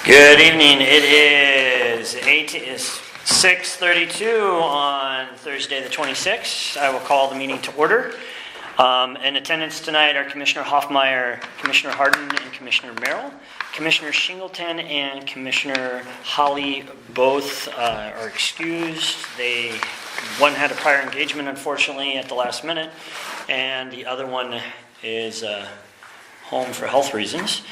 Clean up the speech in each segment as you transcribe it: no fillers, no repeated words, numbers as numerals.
Good evening. It is 6:32 on Thursday the 26th. I will call the meeting to order. In attendance tonight are Commissioner Hoffmeyer, Commissioner Harden, and Commissioner Merrill. Commissioner Shingleton and Commissioner Holly both are excused. One had a prior engagement, unfortunately, at the last minute, and the other one is home for health reasons.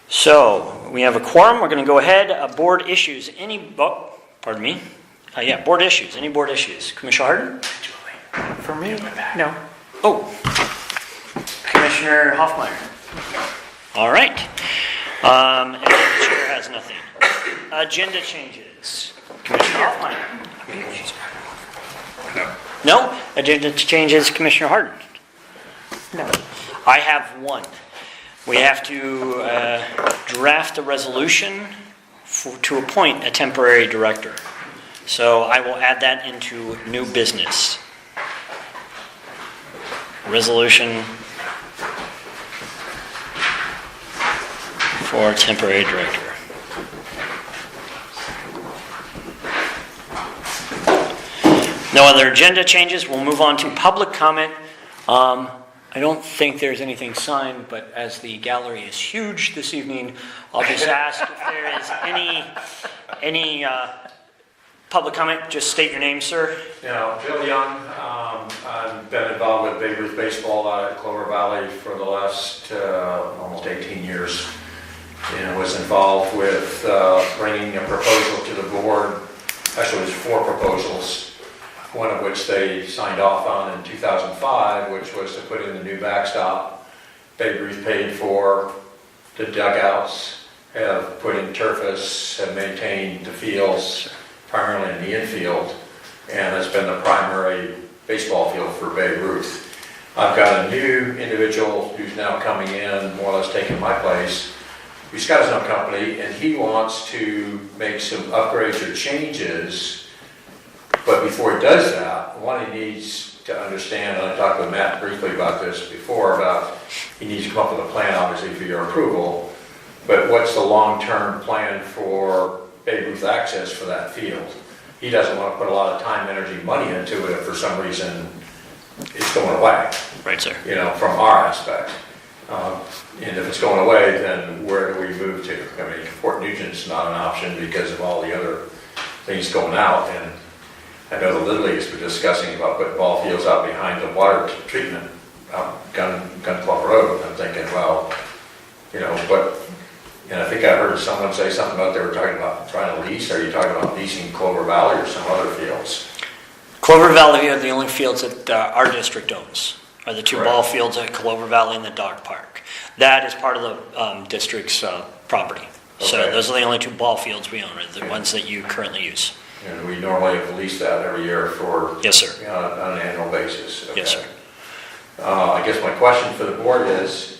So, we have a quorum. We're going to go ahead. Board issues. Board issues. Any board issues? Commissioner Harden? For me? No. Oh. Commissioner Hoffmeyer? All right. And the chair has nothing. Agenda changes. Commissioner Hoffmeyer? No? Agenda changes. Commissioner Harden? No. I have one. We have to draft a resolution to appoint a temporary director. So I will add that into new business. Resolution for temporary director. No other agenda changes. We'll move on to public comment. I don't think there's anything signed, but as the gallery is huge this evening, I'll just ask if there is any public comment. Just state your name, sir. Yeah, Bill Young. I've been involved with Babe Ruth baseball out at Clover Valley for the last almost 18 years, and was involved with bringing a proposal to the board. Actually, it was 4 proposals. One of which they signed off on in 2005, which was to put in the new backstop. Babe Ruth paid for the dugouts, have put in turfus, have maintained the fields, primarily in the infield, and it's been the primary baseball field for Babe Ruth. I've got a new individual who's now coming in, more or less taking my place, who's got his own company, and he wants to make some upgrades or changes. But before he does that, one, he needs to understand, and I talked with Matt briefly about this before, about he needs to come up with a plan, obviously, for your approval, but what's the long-term plan for Babe Ruth access for that field? He doesn't want to put a lot of time, energy, money into it if for some reason it's going away. Right, sir. From our aspect. And if it's going away, then where do we move to? I mean, Fort Nugent's not an option because of all the other things going out, and I know the Little Leagues were discussing about putting ball fields out behind the water treatment, Gun Club Road. I'm thinking, well, and I think I heard someone say something about they were talking about trying to lease. Are you talking about leasing Clover Valley or some other fields? Clover Valley are the only fields that our district owns, are the 2 Right. ball fields at Clover Valley and the dog park. That is part of the district's property. So Okay. those are the only 2 ball fields we own, are the ones that you currently use. And we normally lease that every year for Yes, sir. On an annual basis. Okay. Yes, sir. I guess my question for the board is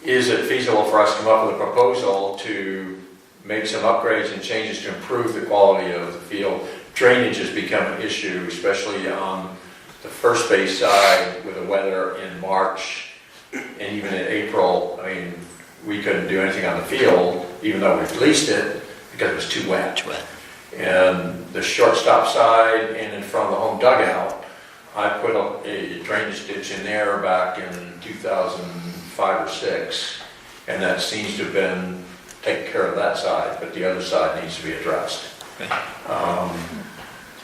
it feasible for us to come up with a proposal to make some upgrades and changes to improve the quality of the field? Drainage has become an issue, especially on the first base side with the weather in March and even in April. I mean, we couldn't do anything on the field, even though we leased it, because it was too wet. Too wet. And the shortstop side and in front of the home dugout, I put a drainage ditch in there back in 2005 or 6, and that seems to have been taking care of that side, but the other side needs to be addressed. Okay.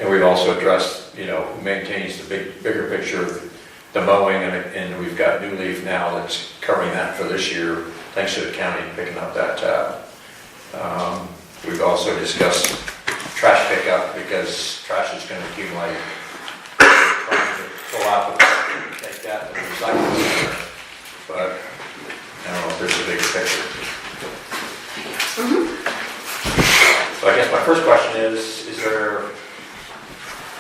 And we've also addressed, who maintains the bigger picture, the mowing, and we've got New Leaf now that's covering that for this year, thanks to the county picking up that tab. We've also discussed trash pickup, because trash is going to accumulate. Trying to pull out take that to the recycling center, but I don't know if there's a bigger picture. So I guess my first question is there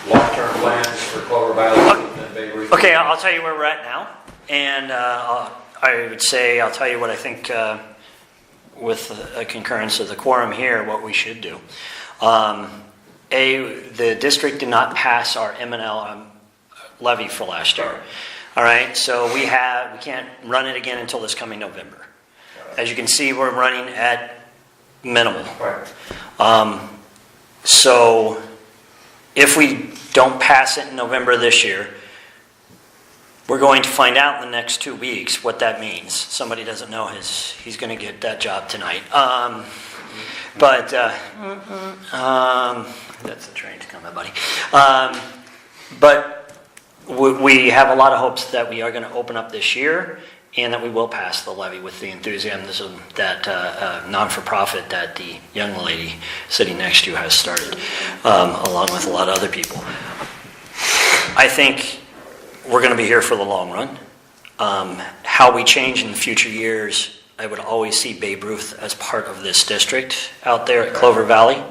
long-term plans for Clover Valley and Babe Ruth? Okay, I'll tell you where we're at now, and I would say I'll tell you what I think with a concurrence of the quorum here, what we should do. The district did not pass our M&L levy for last year. All right, so we can't run it again until this coming November. As you can see, we're running at minimal. Right. So if we don't pass it in November this year, we're going to find out in the next 2 weeks what that means. Somebody doesn't know he's going to get that job tonight. That's the train's coming, buddy. But we have a lot of hopes that we are going to open up this year and that we will pass the levy with the enthusiasm that non-for-profit that the young lady sitting next to you has started, along with a lot of other people. I think we're going to be here for the long run. How we change in future years, I would always see Babe Ruth as part of this district out there at Clover Valley.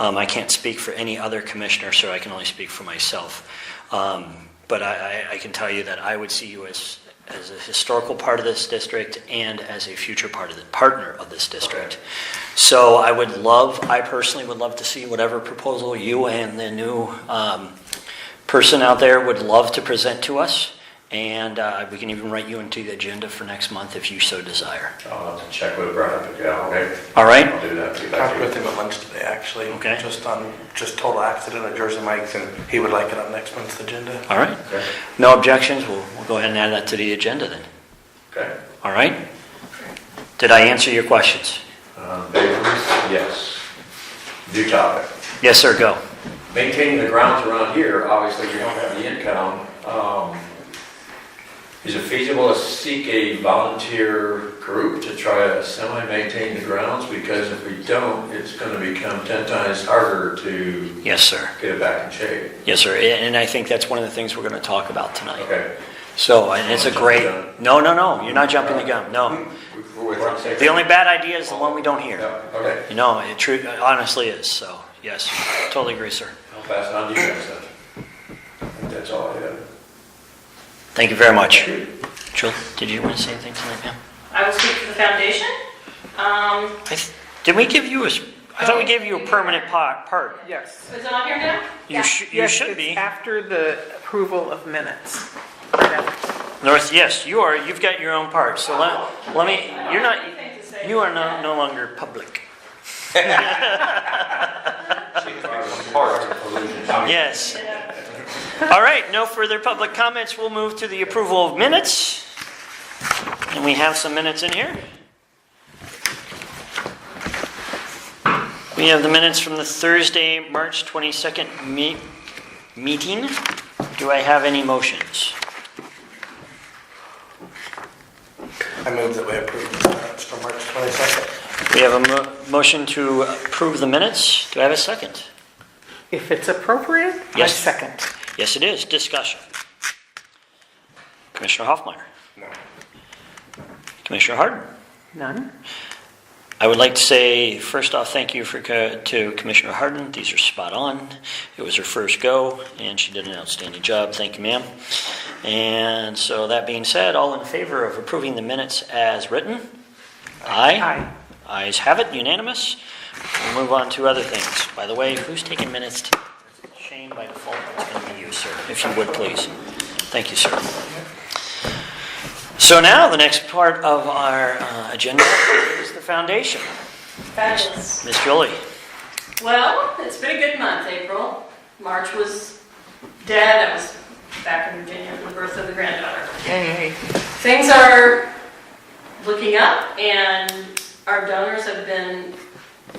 I can't speak for any other commissioner, so I can only speak for myself. But I can tell you that I would see you as a historical part of this district and as a future partner of this district. So I personally would love to see whatever proposal you and the new person out there would love to present to us. And we can even write you into the agenda for next month if you so desire. I'll have to check with Brad, but yeah, okay. All right? I'll do that. I talked with him at lunch today, actually. Okay. Just total accident at Jersey Mike's, and he would like it on next month's agenda. All right. Okay. No objections. We'll go ahead and add that to the agenda then. Okay. All right? Did I answer your questions? Babe Ruth, yes. New topic. Yes, sir. Go. Maintaining the grounds around here, obviously we don't have the income. Is it feasible to seek a volunteer group to try to semi-maintain the grounds? Because if we don't, it's going to become 10 times harder to Yes, sir. get it back in shape. Yes, sir. And I think that's one of the things we're going to talk about tonight. Okay. So, and it's a great... No. You're not jumping the gun. No. The only bad idea is the one we don't hear. Yeah, okay. You know, it honestly is. So, yes. Totally agree, sir. I'll pass it on to you guys then. I think that's all I have. Thank you very much. Jill, did you want to say anything tonight, ma'am? I will speak for the foundation. Did we give you I thought we gave you a permanent part. Yes. Is it on here now? You Yes, should it's be. after the approval of minutes. Right after. North, yes, you are. You've got your own part. So let me, you are no longer public. Yes. All right, no further public comments. We'll move to the approval of minutes. And we have some minutes in here. We have the minutes from the Thursday, March 22nd meeting. Do I have any motions? I move that we approve the minutes for March 22nd. We have a motion to approve the minutes. Do I have a second? If it's appropriate, Yes. I second. Yes, it is. Discussion. Commissioner Hoffmeyer. No. Commissioner Harden. None? I would like to say, first off, thank you to Commissioner Harden. These are spot on. It was her first go, and she did an outstanding job. Thank you, ma'am. And so that being said, all in favor of approving the minutes as written? Aye. Aye. Ayes have it, unanimous. We'll move on to other things. By the way, who's taking minutes tonight? Shane, by default, it's going to be you, sir, if you would, please. Thank you, sir. So now, the next part of our agenda is the foundation. Fabulous. Miss Jolie. Well, it's been a good month, April. March was dead. I was back in Virginia for the birth of the granddaughter. Yay. Things are looking up, and our donors have been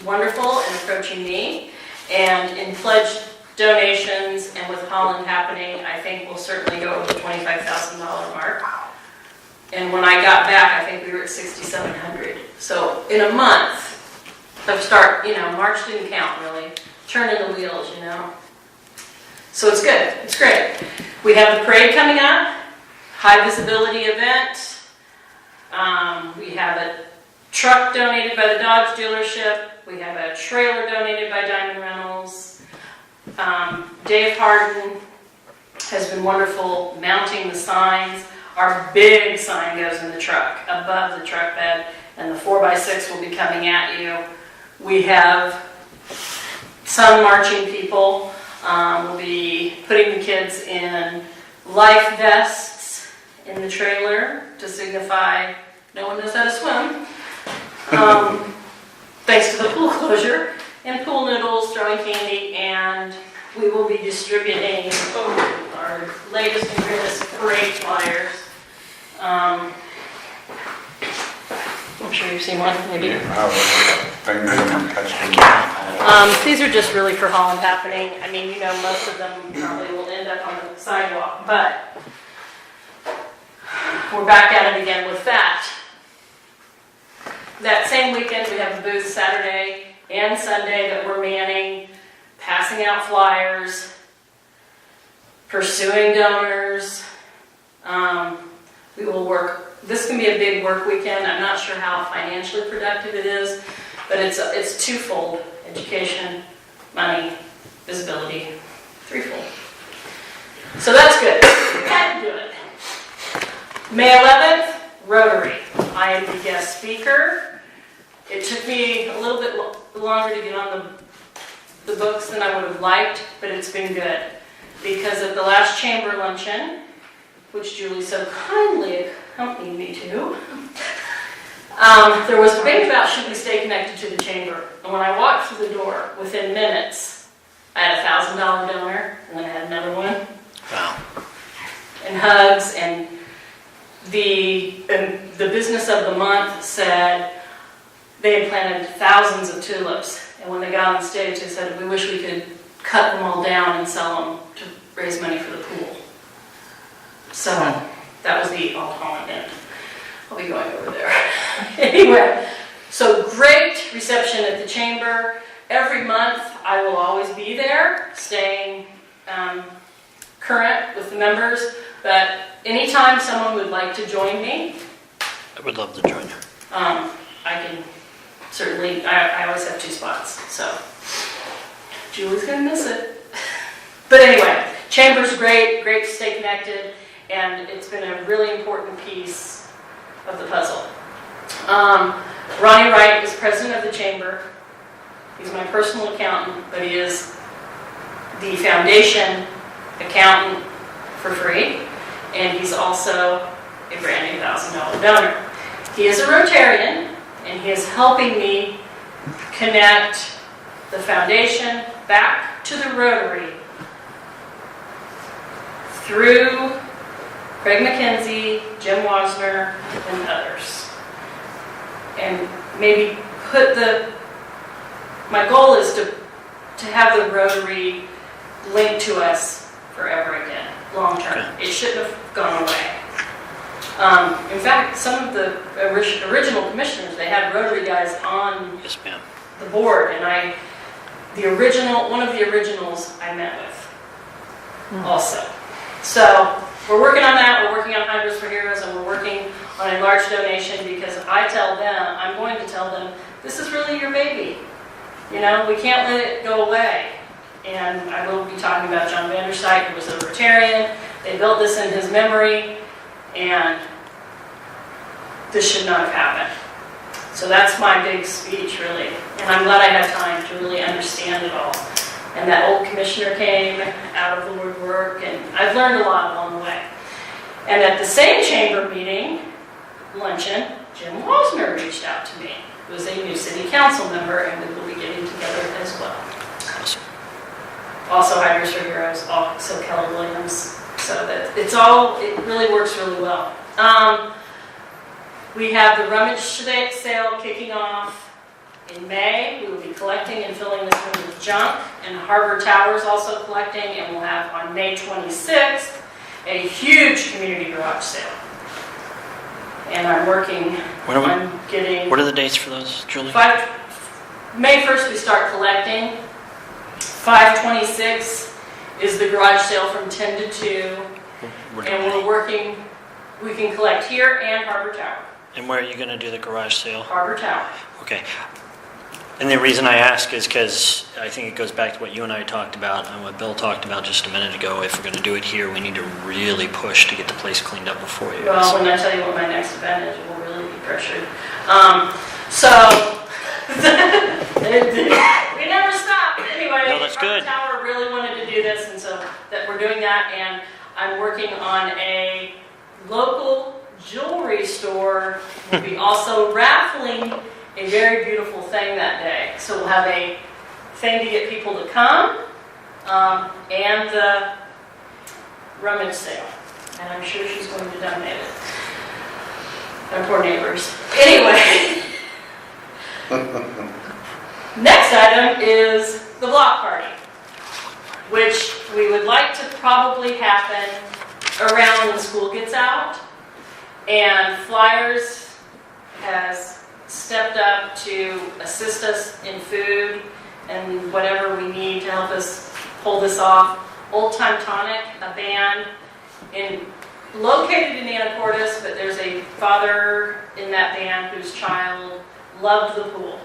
wonderful in approaching me. And in pledged donations, and with Holland happening, I think we'll certainly go over the $25,000 mark. And when I got back, I think we were at 6,700. So in a month of March didn't count really. Turning the wheels, So it's good. It's great. We have the parade coming up, high visibility event. We have a truck donated by the Dodge dealership. We have a trailer donated by Diamond Reynolds. Dave Harden has been wonderful mounting the signs. Our big sign goes in the truck, above the truck bed, and the 4x6 will be coming at you. We have some marching people. We'll be putting the kids in life vests in the trailer to signify no one knows how to swim. thanks to the pool closure, and pool noodles, throwing candy, and we will be distributing our latest and greatest parade flyers. I'm sure you've seen one, maybe. These are just really for Holland Happening. I mean, you know, most of them probably will end up on the sidewalk, but we're back at it again with that. That same weekend, we have a booth Saturday and Sunday that we're manning, passing out flyers, pursuing donors. We will work, this can be a big work weekend. I'm not sure how financially productive it is, but it's twofold: education, money, visibility, threefold. So that's good. Had to do it. May 11th, Rotary. I am the guest speaker. It took me a little bit longer to get on the books than I would have liked, but it's been good. Because at the last chamber luncheon, which Julie so kindly accompanied me to, there was a debate about should we stay connected to the chamber. And when I walked through the door, within minutes, I had a $1,000 donor, and then I had another one. Wow. And hugs, and the business of the month said they had planted thousands of tulips, and when they got on stage, they said, "We wish we could cut them all down and sell them to raise money for the pool." So that was the All Holland end. I'll be going over there. Anyway, so great reception at the chamber. Every month, I will always be there, staying current with the members, but anytime someone would like to join me, I would love to join you. I can certainly, I always have 2 spots, so Julie's gonna miss it. But anyway, chamber's great to stay connected, and it's been a really important piece of the puzzle. Ronnie Wright is president of the chamber. He's my personal accountant, but he is the foundation accountant for free, and he's also a brand new $1,000 donor. He is a Rotarian, and he is helping me connect the foundation back to the Rotary through Craig McKenzie, Jim Wasner, and others. And maybe my goal is to have the Rotary linked to us forever again, long term. Okay. It shouldn't have gone away. In fact, some of the original commissioners, they had Rotary guys on Yes, ma'am. the board, and one of the originals I met with also. So we're working on that. We're working on Hydros for Heroes, and we're working on a large donation because I'm going to tell them, this is really your baby. You know, we can't let it go away. And I will be talking about John Vanderstyke, who was a Rotarian. They built this in his memory, and this should not have happened. So that's my big speech, really. And I'm glad I had time to really understand it all. And that old commissioner came out of the woodwork, and I've learned a lot along the way. And at the same chamber meeting, luncheon, Jim Wasner reached out to me, who is a new city council member, and we will be getting together as well. Awesome. Also Hydros for Heroes, also Kelly Williams. So that it really works really well. We have the rummage sale kicking off in May. We will be collecting and filling this room with junk, and Harbor Towers also collecting, and we'll have on May 26th a huge community garage sale. And I'm working on getting... What are the dates for those, Julie? May 1st we start collecting. 5/26 is the garage sale from 10 to 2. And we're working, we can collect here and Harbor Tower. And where are you going to do the garage sale? Harbor Tower. Okay. And the reason I ask is because I think it goes back to what you and I talked about and what Bill talked about just a minute ago. If we're going to do it here, we need to really push to get the place cleaned up before you. Well, when I tell you what my next event is, we'll really be pressured. We never stop. Anyway, No, that's good. Harbor Tower really wanted to do this, and so that we're doing that. And I'm working on a local jewelry store. We'll be also raffling a very beautiful thing that day. So we'll have a thing to get people to come, and the rummage sale. And I'm sure she's going to donate it. Our poor neighbors. Anyway. Next item is the block party, which we would like to probably happen around when school gets out. And Flyers has stepped up to assist us in food and whatever we need to help us pull this off. Old Time Tonic, a band located in Anacortes, but there's a father in that band whose child loved the pool.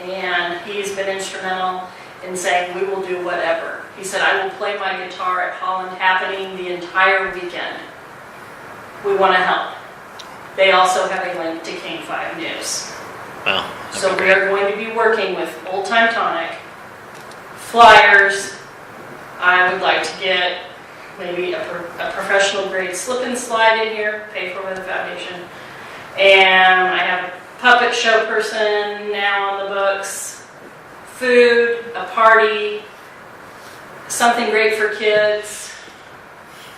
And he's been instrumental in saying, we will do whatever. He said, I will play my guitar at Holland Happening the entire weekend. We want to help. They also have a link to King 5 News. Well, So we are going to be working with Old Time Tonic, Flyers. I would like to get maybe a professional grade slip and slide in here, paid for by the foundation. And I have a puppet show person now on the books, food, a party, something great for kids.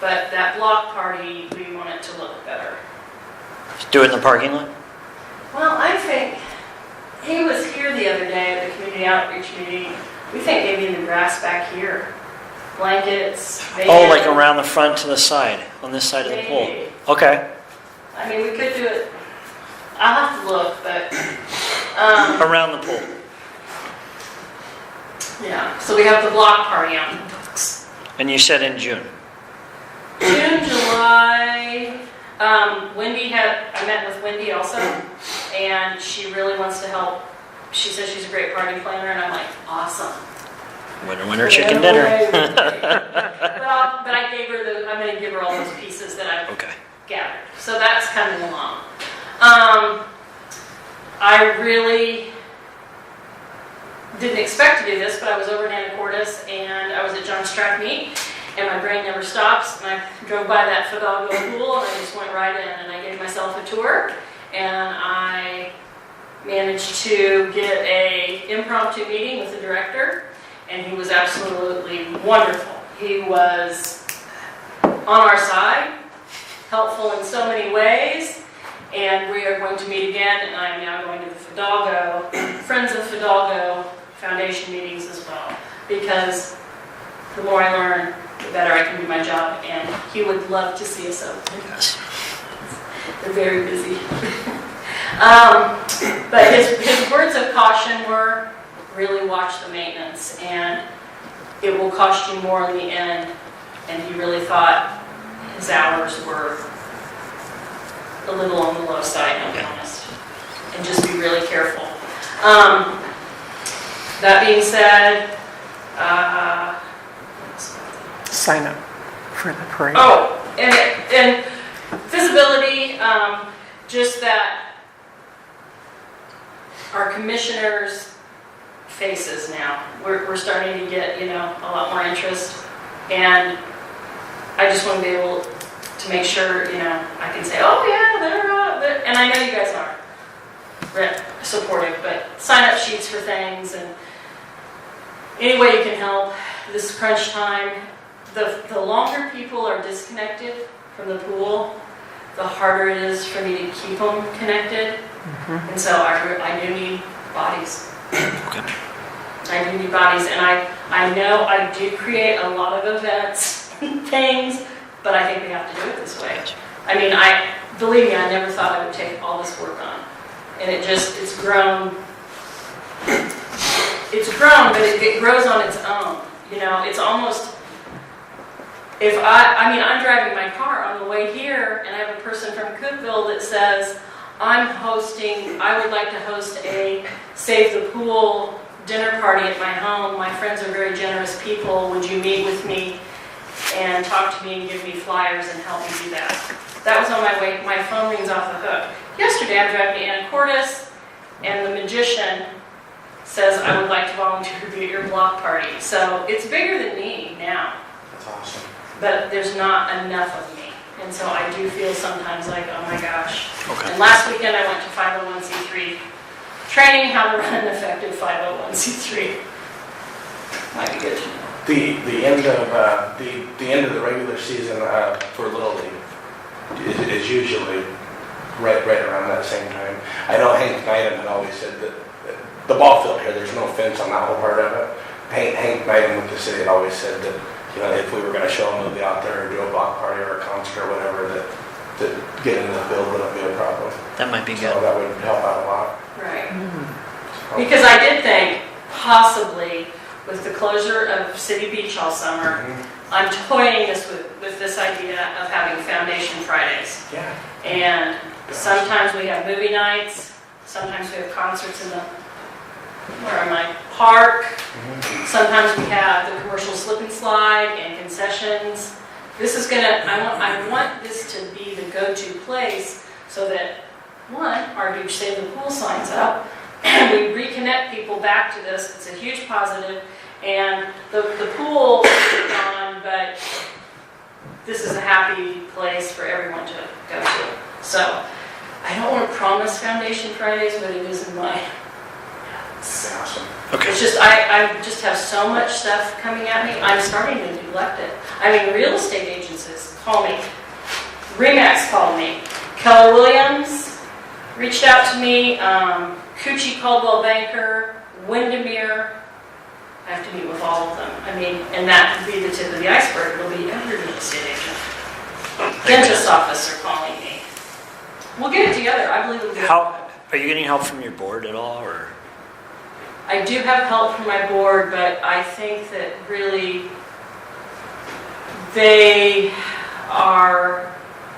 But that block party, we want it to look better. do it in the parking lot? Well, I think, he was here the other day at the community outreach meeting. We think maybe in the grass back here. Blankets, Oh, like around the front to the side, on this side of the pool? Maybe. Okay. I mean, we could do it, I'll have to look, but, Around the pool. yeah. So we have the block party on the books. And you said in June? June, July, I met with Wendy also, and she really wants to help. She says she's a great party planner, and I'm like, awesome. Winter, winter chicken dinner. But I gave her I'm going to give her all those pieces that I've Okay. gathered. So that's coming along. I really didn't expect to do this, but I was over in Anacortes and I was at John Strack Meat, and my brain never stops. And I drove by that Fidalgo pool and I just went right in and I gave myself a tour, and I managed to get a impromptu meeting with the director, and he was absolutely wonderful. He was on our side, helpful in so many ways, and we are going to meet again, and I'm now going to the Fidalgo, Friends of Fidalgo Foundation meetings as well, because the more I learn, the better I can do my job, and he would love to see us open. Yes. They're very busy. But his words of caution were, really watch the maintenance, and it will cost you more in the end. And he really thought his hours were a little on the low side, I'll be honest, and just be really careful. That being said, Sign up for the parade. oh, and visibility, just that our commissioners' faces now, we're starting to get, a lot more interest, and I just want to be able to make sure, I can say, oh yeah, they're, and I know you guys are supportive, but sign up sheets for things, and any way you can help. This crunch time, the longer people are disconnected from the pool, the harder it is for me to keep them connected. And so I do need bodies. Okay. I do need bodies, and I know I do create a lot of events and things, but I think we have to do it this way. I mean, believe me, I never thought I would take all this work on. And it's grown. It's grown, but it grows on its own. It's almost, I'm driving my car on the way here, and I have a person from Cookville that says, I would like to host a Save the Pool dinner party at my home. My friends are very generous people. Would you meet with me and talk to me and give me flyers and help me do that? That was on my way. My phone rings off the hook. Yesterday, I'm driving to Anacortes, and the magician says, I would like to volunteer to be at your block party. So it's bigger than me now, That's awesome. but there's not enough of me. And so I do feel sometimes like, oh my gosh. Okay. And last weekend I went to 501c3 training how to run an effective 501c3. Might be good to know. The end of the regular season for Little League is usually right around that same time. I know Hank Knighton had always said that the ball field here, there's no fence on that whole part of it. Hank Knighton with the city had always said that, you know, if we were going to show a movie out there or do a block party or a concert or whatever, that getting in the field wouldn't be a problem. That might be So good. that would help out a lot. Right. So- Because I did think possibly with the closure of City Beach all summer, I'm toying this with this idea of having Foundation Fridays. Yeah. And sometimes we have movie nights, sometimes we have concerts in the, where am I, park. Sometimes we have the commercial slip and slide and concessions. This is gonna, I want this to be the go-to place so that, one, our huge Save the Pool signs up, and we reconnect people back to this. It's a huge positive. And the pool is gone, but this is a happy place for everyone to go to. So I don't want to promise Foundation Fridays, but it is in my, That's awesome. Okay. it's just, I just have so much stuff coming at me, I'm starting to neglect it. I mean, real estate agencies call me, RE/MAX called me, Keller Williams reached out to me, Coochie Caldwell Banker, Windermere. I have to meet with all of them. I mean, and that would be the tip of the iceberg. It'll be every real estate agent. Dentist office are calling me. We'll get it together. I believe we'll get it. How, are you getting help from your board at all, or? I do have help from my board, but I think that really they are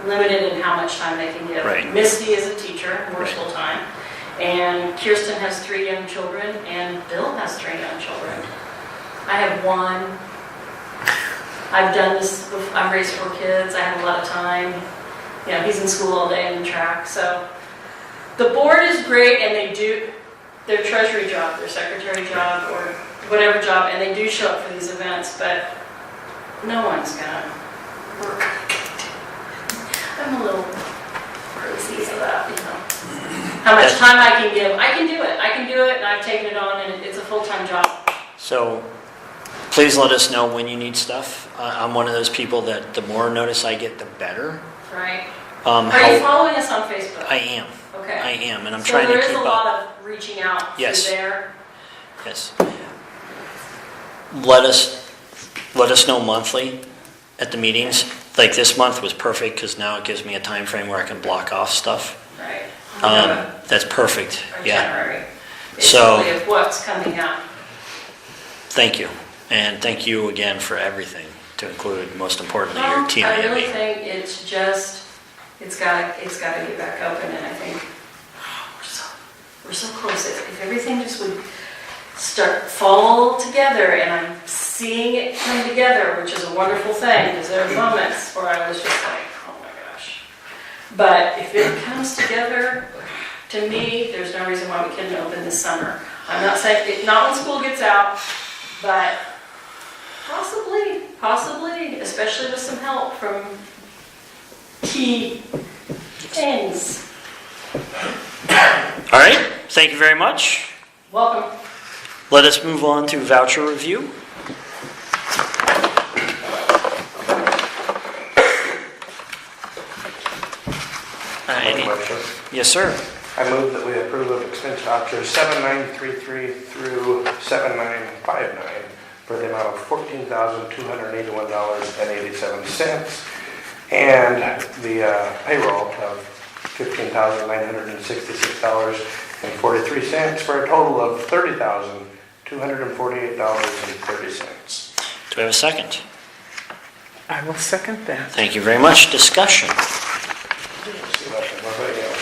limited in how much time they can give. Right. Misty is a teacher, works Right. full time, and Kirsten has 3 young children, and Bill has 3 young children. I have 1. I've done this, I've raised 4 kids, I have a lot of time. You know, he's in school all day and in track, so. The board is great, and they do their treasury job, their secretary job, or whatever job, and they do show up for these events, but no one's gonna work. I'm a little crazy about, you know, how much time I can give. I can do it, and I've taken it on, and it's a full-time job. So please let us know when you need stuff. I'm one of those people that the more notice I get, the better. Right? Are you following us on Facebook? I am. Okay. I am, and I'm So trying to there is keep a up. lot of reaching out Yes. through there. Yes. Let us know monthly at the meetings. Like this month was perfect because now it gives me a time frame where I can block off stuff. Right. That's perfect. Yeah. Itinerary, So- basically, of what's coming up. Thank you, and thank you again for everything. To include, most importantly, your Well, I really TIMA. think it's just, it's got to get back open, and I think we're so close. If everything just would fall together, and I'm seeing it come together, which is a wonderful thing, because there are moments where I was just like, oh my gosh. But if it comes together, to me, there's no reason why we couldn't open this summer. I'm not saying, not when school gets out, but possibly, especially with some help from key things. All right, thank you very much. Welcome. Let us move on to voucher review. Motion. Yes, sir. I move that we approve of expense vouchers 7933 through 7959 for the amount of $14,281.87 and the payroll of $15,966.43 for a total of $30,248.30. Do we have a second? I will second that. Thank you very much. Discussion.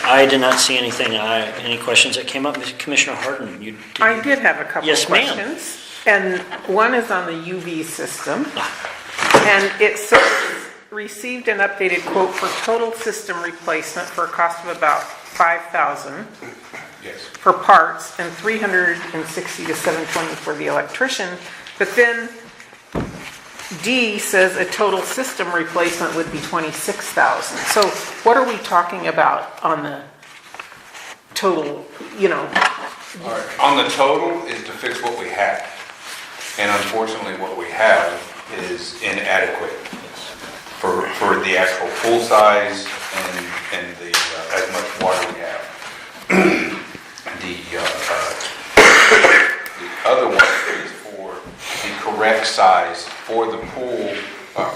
I did not see anything. Any questions that came up? Commissioner Harden, you did. I did have a couple Yes, of ma'am. questions. And one is on the UV system. And it says, received an updated quote for total system replacement for a cost of about $5,000 Yes. for parts and $360 to $720 for the electrician. But then D says a total system replacement would be $26,000. So what are we talking about on the total, All right, on the total is to fix what we have. And unfortunately, what we have is inadequate for the actual pool size and the, as much water we have. The other one is for the correct size for the pool,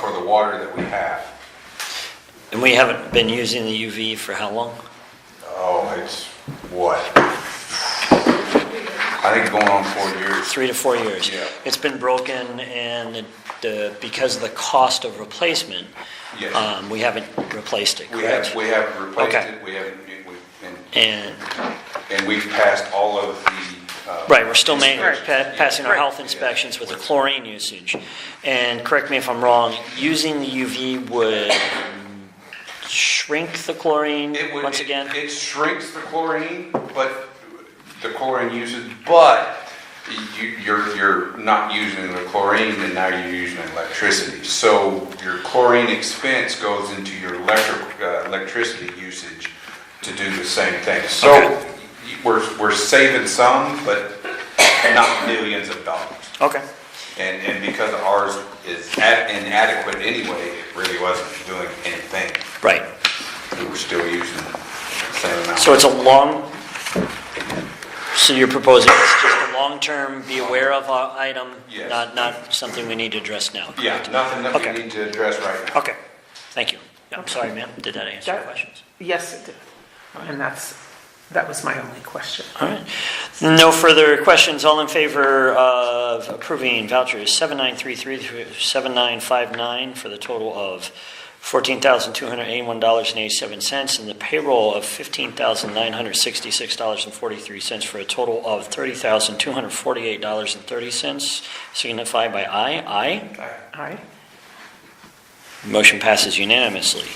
for the water that we have. And we haven't been using the UV for how long? Oh, it's what? I think going on 4 years. 3 to 4 years. Yeah. It's been broken, and because of the cost of replacement, Yes. we haven't replaced it, We correct? haven't replaced Okay. it, we haven't, And, and we've passed all of the. right, we're still inspections. passing our Right. health inspections with the chlorine usage. And correct me if I'm wrong, using the UV would shrink the chlorine It would, once again? it shrinks the chlorine, but the chlorine usage, but you're not using the chlorine and now you're using electricity. So your chlorine expense goes into your electricity usage to do the same thing. So Okay. we're saving some, but not millions of dollars. Okay. And because ours is inadequate anyway, it really wasn't doing anything. Right. We were still using the same amount. So it's a so you're proposing it's just a long-term, be aware of item? Yes. Not something we need to address now? Yeah, nothing that Okay. we need to address right now. Okay, thank you. I'm sorry, ma'am, did that answer your questions? Yes, it did. And that was my only question. All right. No further questions. All in favor of approving vouchers 7933 through 7959 for the total of $14,281.87 and the payroll of $15,966.43 for a total of $30,248.30. Signify by aye. Aye. Aye. Motion passes unanimously.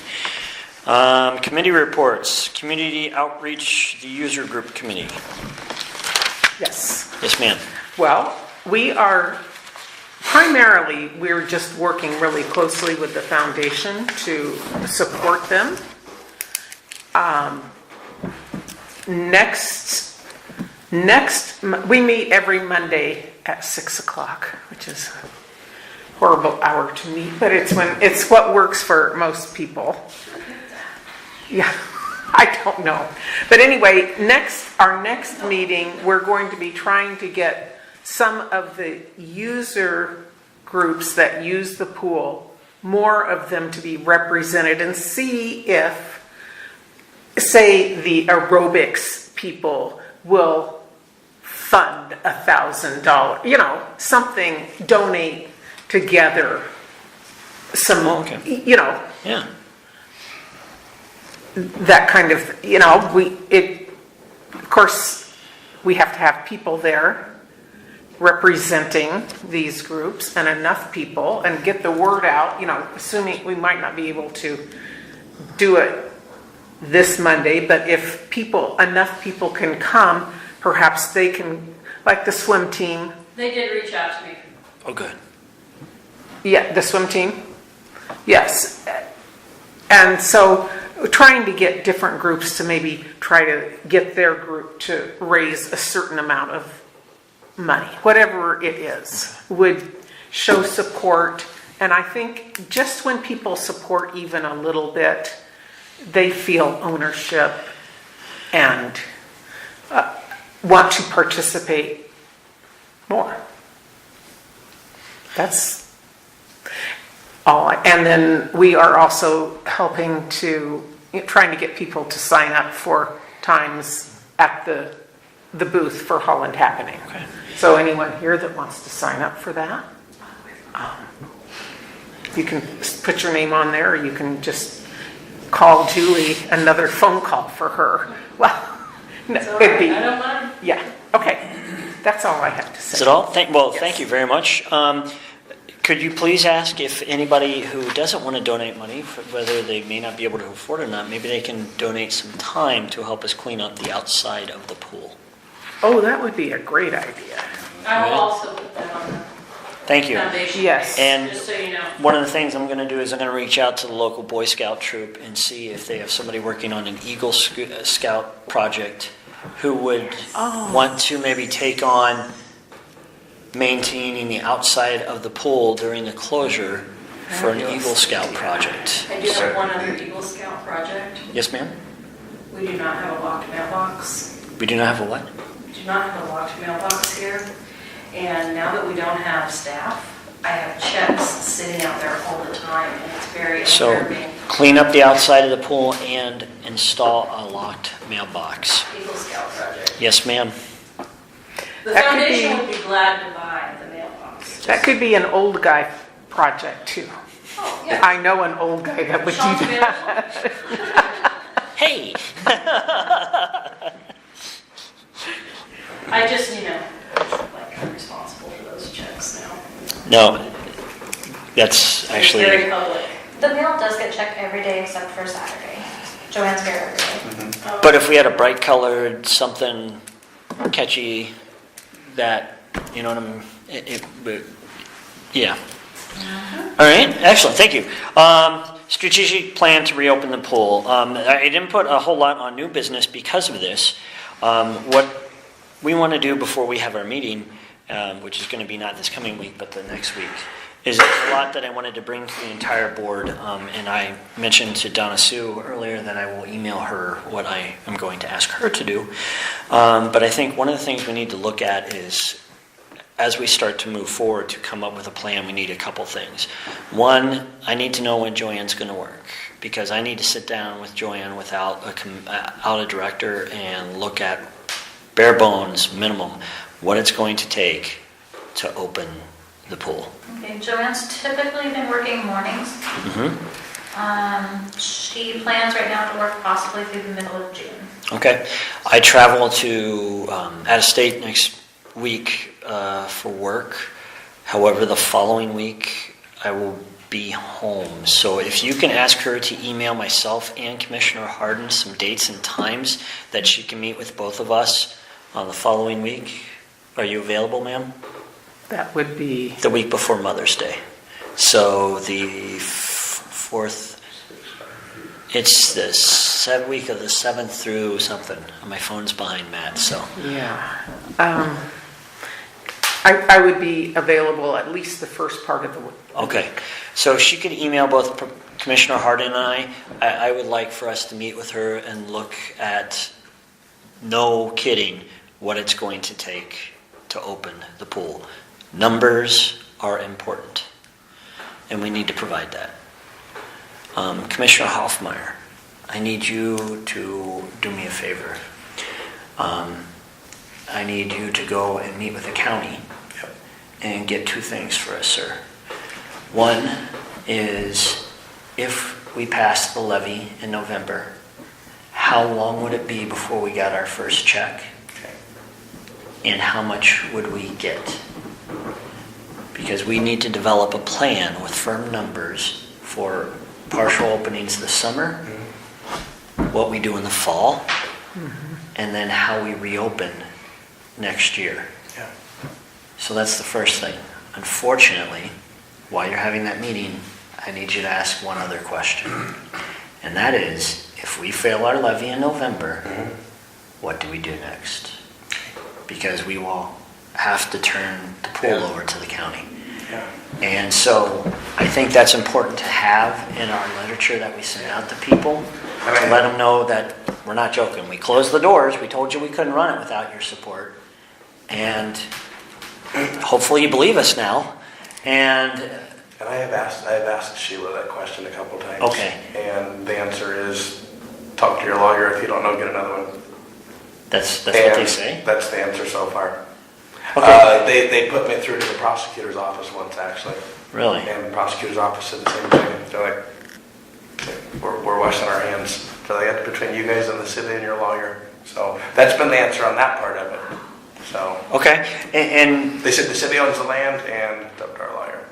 Committee reports. Community Outreach, the User Group Committee. Yes. Yes, ma'am. Well, we're just working really closely with the foundation to support them. We meet every Monday at 6 o'clock, which is a horrible hour to meet, but it's what works for most people. Yeah, I don't know. But anyway, our next meeting, we're going to be trying to get some of the user groups that use the pool, more of them to be represented and see if, say, the aerobics people will fund $1,000, something, donate together some, Okay. Yeah. that kind of, of course, we have to have people there representing these groups and enough people and get the word out, assuming we might not be able to do it this Monday, but if enough people can come, perhaps they can, like the swim team. They did reach out to me. Oh, good. Yeah, the swim team. Yes. And so trying to get different groups to maybe try to get their group to raise a certain amount of money, whatever it is, would show support. And I think just when people support even a little bit, they feel ownership and want to participate more. That's all. And then we are also helping trying to get people to sign up for times at the booth for Holland Happening. Okay. So anyone here that wants to sign up for that, you can put your name on there, or you can just call Julie, another phone call for her. Well, no, It's all it'd right. be, I don't mind. yeah, okay. That's all I have to say. Is it all? Thank Yes. you very much. Could you please ask if anybody who doesn't want to donate money, whether they may not be able to afford it or not, maybe they can donate some time to help us clean up the outside of the pool? Oh, that would be a great idea. I will Right. also put that on the Thank you. foundation. Yes. And Just so you know. one of the things I'm going to do is I'm going to reach out to the local Boy Scout troop and see if they have somebody working on an Eagle Scout project who would want to maybe take on maintaining the outside of the pool during the closure for an Eagle Scout project. I do have one other Eagle Scout project. Yes, ma'am? We do not have a locked mailbox. We do not have a what? We do not have a locked mailbox here. And now that we don't have staff, I have checks sitting out there all the time, and it's very So unnerving. clean up the outside of the pool and install a locked mailbox. Eagle Scout project. Yes, ma'am? The That could foundation be- would be glad to buy the mailbox. That could be an old guy project too. Oh, yeah. I know an old guy that would do Sean's that. available. Hey! I just, like, I'm responsible for those checks now. No, that's It's actually, very public. The mail does get checked every day except for Saturday. Joanne's here every day. but if we had a bright colored, something catchy that, you know what I mean? Yeah. All right, excellent, thank you. Strategic plan to reopen the pool. I didn't put a whole lot on new business because of this. What we want to do before we have our meeting, which is going to be not this coming week, but the next week, is a lot that I wanted to bring to the entire board. And I mentioned to Donna Sue earlier that I will email her what I am going to ask her to do. But I think one of the things we need to look at is, as we start to move forward to come up with a plan, we need a couple things. One, I need to know when Joanne's going to work, because I need to sit down with Joanne without a director and look at bare bones, minimum, what it's going to take to open the pool. Okay, Joanne's typically been working mornings. She plans right now to work possibly through the middle of June. Okay. I travel to out of state next week for work. However, the following week I will be home. So if you can ask her to email myself and Commissioner Harden some dates and times that she can meet with both of us on the following week. Are you available, ma'am? That would be, The week before Mother's Day. So the 4th, it's the week of the 7th through something. My phone's behind Matt, so. yeah. I would be available at least the first part of the week. Okay, so if she could email both Commissioner Hardin and I would like for us to meet with her and look at, no kidding, what it's going to take to open the pool. Numbers are important, and we need to provide that. Commissioner Hoffmeyer, I need you to do me a favor. I need you to go and meet with the county and get two things for us, sir. One is, if we passed the levy in November, how long would it be before we got our first check? And how much would we get? Because we need to develop a plan with firm numbers for partial openings this summer, what we do in the fall, and then how we reopen next year. Yeah. So that's the first thing. Unfortunately, while you're having that meeting, I need you to ask one other question. And that is, if we fail our levy in November, what do we do next? Because we will have to turn the pool over to the county. Yeah. And so I think that's important to have in our literature that we send out to people, to let them know that we're not joking. We closed the doors. We told you we couldn't run it without your support. And hopefully you believe us now. And And I have asked Sheila that question a couple times. Okay. And the answer is, talk to your lawyer. If you don't know, get another one. that's what they say. That's the answer so far. Okay. They put me through to the prosecutor's office once, actually. Really? And the prosecutor's office said the same thing. They're like, we're washing our hands. They're like, it's between you guys and the city and your lawyer. So that's been the answer on that part of it. So Okay. And they said the city owns the land and it's up to our lawyer,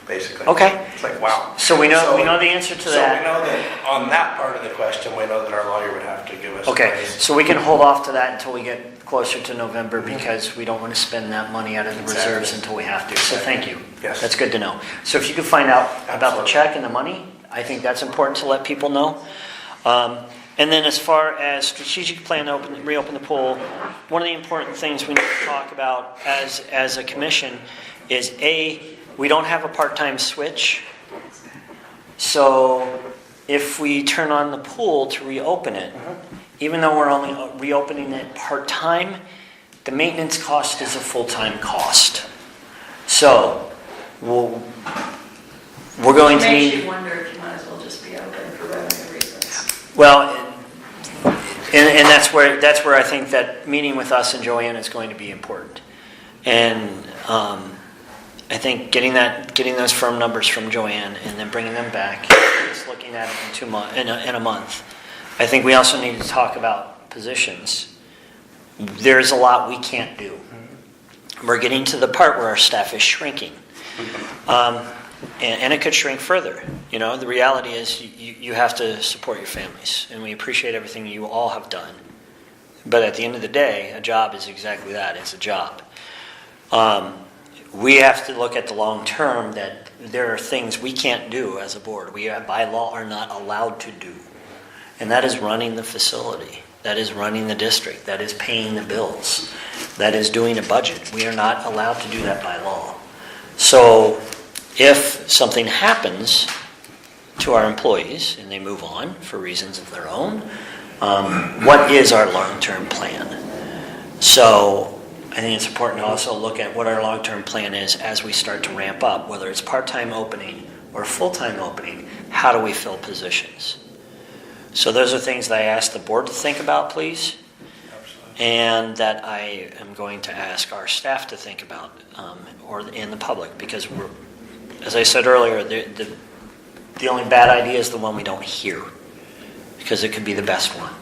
basically. Okay. It's like, wow. so we know the answer to So we that. know that on that part of the question, we know that our lawyer would have to give us. Okay, advice. so we can hold off to that until we get closer to November because we don't want to spend that money out of the Exactly. reserves until we have to. So thank you. Yes. That's good to know. So if you could find out about the Absolutely. check and the money, I think that's important to let people know. And then as far as strategic plan to reopen the pool, one of the important things we need to talk about as a commission is we don't have a part-time switch. So if we turn on the pool to reopen it, even though we're only reopening it part-time, the maintenance cost is a full-time cost. So we're going to Makes need... you wonder if you might as well just be open for revenue reasons. Well, and that's where I think that meeting with us and Joanne is going to be important. And I think getting those firm numbers from Joanne and then bringing them back, just looking at it in a month. I think we also need to talk about positions. There's a lot we can't do. We're getting to the part where our staff is shrinking. And it could shrink further. You know, the reality is you have to support your families, and we appreciate everything you all have done. But at the end of the day, a job is exactly that. It's a job. We have to look at the long term, that there are things we can't do as a board. We by law are not allowed to do. And that is running the facility. That is running the district. That is paying the bills. That is doing a budget. We are not allowed to do that by law. So if something happens to our employees and they move on for reasons of their own, what is our long-term plan? So I think it's important to also look at what our long-term plan is as we start to ramp up, whether it's part-time opening or full-time opening. How do we fill positions? So those are things that I ask the board to think about, please, and that I am going to ask our staff to think about, or in the public, because we're, as I said earlier, the only bad idea is the one we don't hear, because it could be the best one.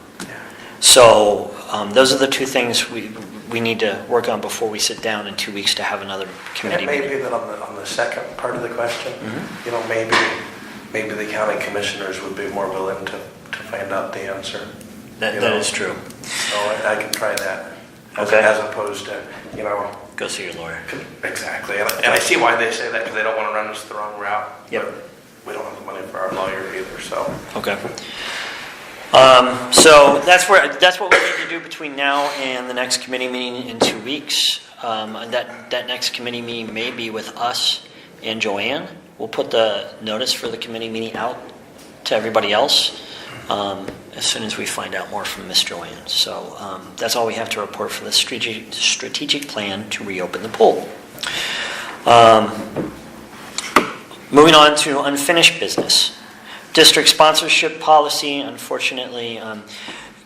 So those are the two things we need to work on before we sit down in 2 weeks to have another committee It may be meeting. that on the second part of the question, you know, maybe the county commissioners would be more willing to find out the answer. That is true. So I can try that. Okay. As opposed to, you know. Go see your lawyer. Exactly. And I see why they say that, because they don't want to run us the wrong route. Yep. But we don't have the money for our lawyer either, so. Okay. So that's what we need to do between now and the next committee meeting in 2 weeks. That next committee meeting may be with us and Joanne. We'll put the notice for the committee meeting out to everybody else as soon as we find out more from Miss Joanne. So that's all we have to report for the strategic plan to reopen the pool. Moving on to unfinished business. District sponsorship policy, unfortunately,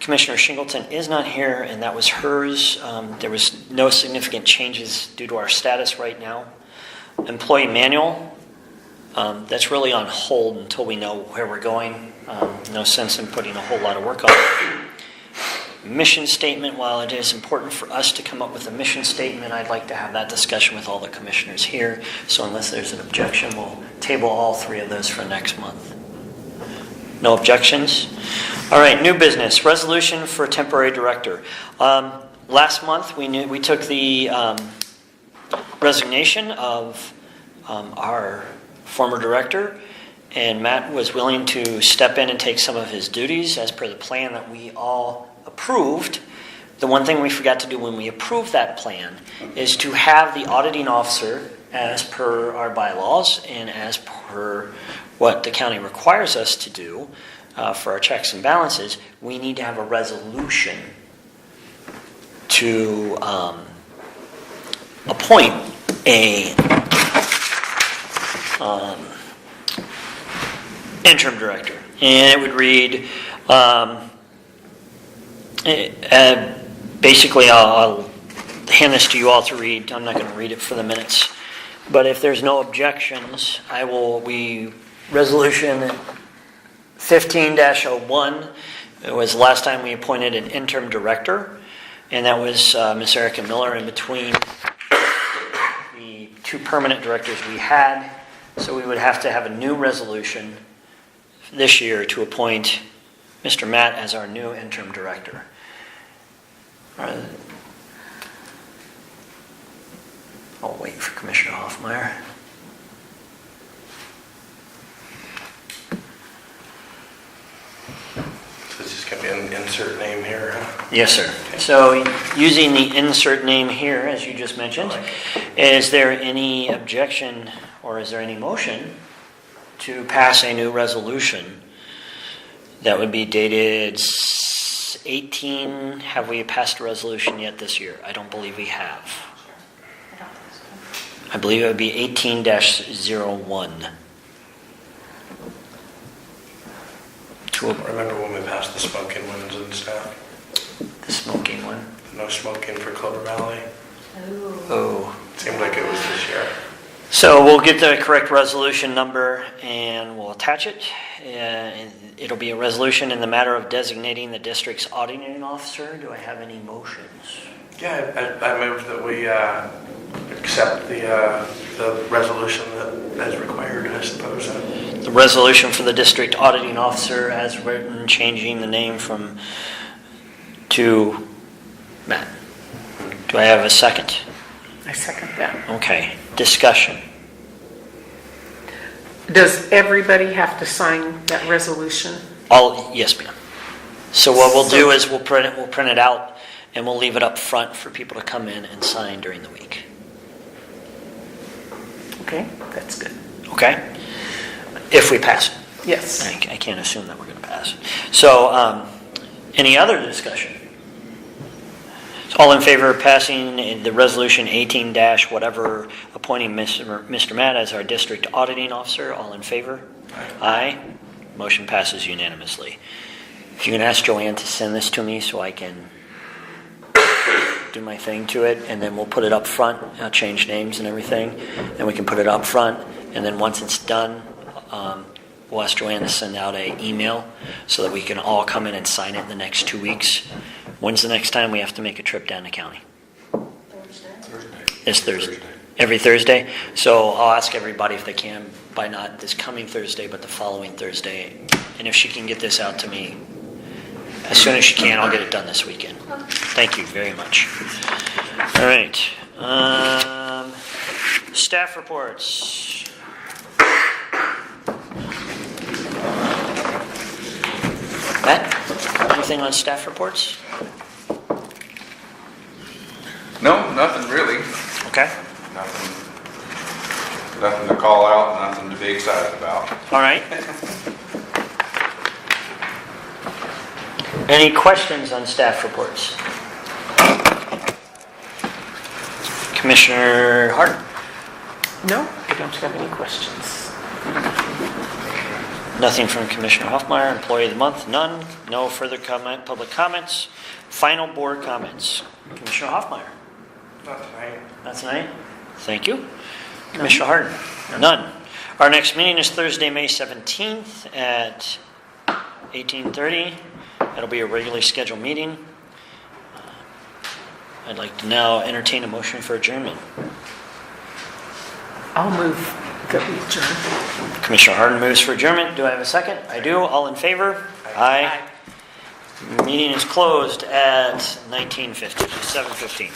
Commissioner Shingleton is not here, and that was hers. There was no significant changes due to our status right now. Employee manual, that's really on hold until we know where we're going. No sense in putting a whole lot of work on it. Mission statement, while it is important for us to come up with a mission statement, I'd like to have that discussion with all the commissioners here. So unless there's an objection, we'll table all three of those for next month. No objections? All right, new business, resolution for temporary director. Last month, we took the resignation of our former director, and Matt was willing to step in and take some of his duties as per the plan that we all approved. The one thing we forgot to do when we approved that plan is to have the auditing officer, as per our bylaws and as per what the county requires us to do for our checks and balances, we need to have a resolution to appoint a interim director. And it would read, basically I'll hand this to you all to read. I'm not going to read it for the minutes. But if there's no objections, resolution 15-01, it was the last time we appointed an interim director, and that was Miss Erica Miller in between the two permanent directors we had. So we would have to have a new resolution this year to appoint Mr. Matt as our new interim director. I'll wait for Commissioner Hoffmeyer. So it's just going to be insert name here, huh? Yes, sir. So using the insert name here, as you just mentioned, is there any objection or is there any motion to pass a new resolution that would be dated 18? Have we passed a resolution yet this year? I don't believe we have. I don't think so. I believe it would be 18-01. Remember when we passed the smoking ones and stuff? The smoking one. No smoking for Clover Valley? Ooh. Oh. Seemed like it was this year. So we'll get the correct resolution number and we'll attach it. And it'll be a resolution in the matter of designating the district's auditing officer. Do I have any motions? Yeah, I moved that we accept the resolution that is required, I suppose. The resolution for the district auditing officer as written, changing the name to Matt. Do I have a second? I second that. Okay, discussion. Does everybody have to sign that resolution? Yes, ma'am. So what we'll do is we'll print it out and we'll leave it up front for people to come in and sign during the week. Okay, that's good. Okay? If we pass it. Yes. I can't assume that we're going to pass it. So, any other discussion? All in favor of passing the resolution 18- whatever, appointing Mr. Matt as our district auditing officer? All in favor? Aye. Motion passes unanimously. If you can ask Joanne to send this to me so I can do my thing to it, and then we'll put it up front. I'll change names and everything, and we can put it up front. And then once it's done, we'll ask Joanne to send out an email so that we can all come in and sign it in the next 2 weeks. When's the next time we have to make a trip down to county? This Thursday. Every Thursday? So I'll ask everybody if they can, by not this coming Thursday, but the following Thursday. And if she can get this out to me as soon as she can, I'll get it done this weekend. Thank you very much. All right. Staff reports. Matt, anything on staff reports? No, nothing really. Okay. Nothing to call out, nothing to be excited about. All right. Any questions on staff reports? Commissioner Hart? No, I don't have any questions. Nothing from Commissioner Hoffmeyer. Employee of the month? None. No further public comments. Final board comments. Commissioner Hoffmeyer? Not tonight. Not tonight? Thank you. Commissioner Harden? None. Our next meeting is Thursday, May 17th at 18:30. That'll be a regularly scheduled meeting. I'd like to now entertain a motion for adjournment. I'll move that we adjourn. Commissioner Harden moves for adjournment. Do I have a second? I do. All in favor? Aye. Meeting is closed at 7:15.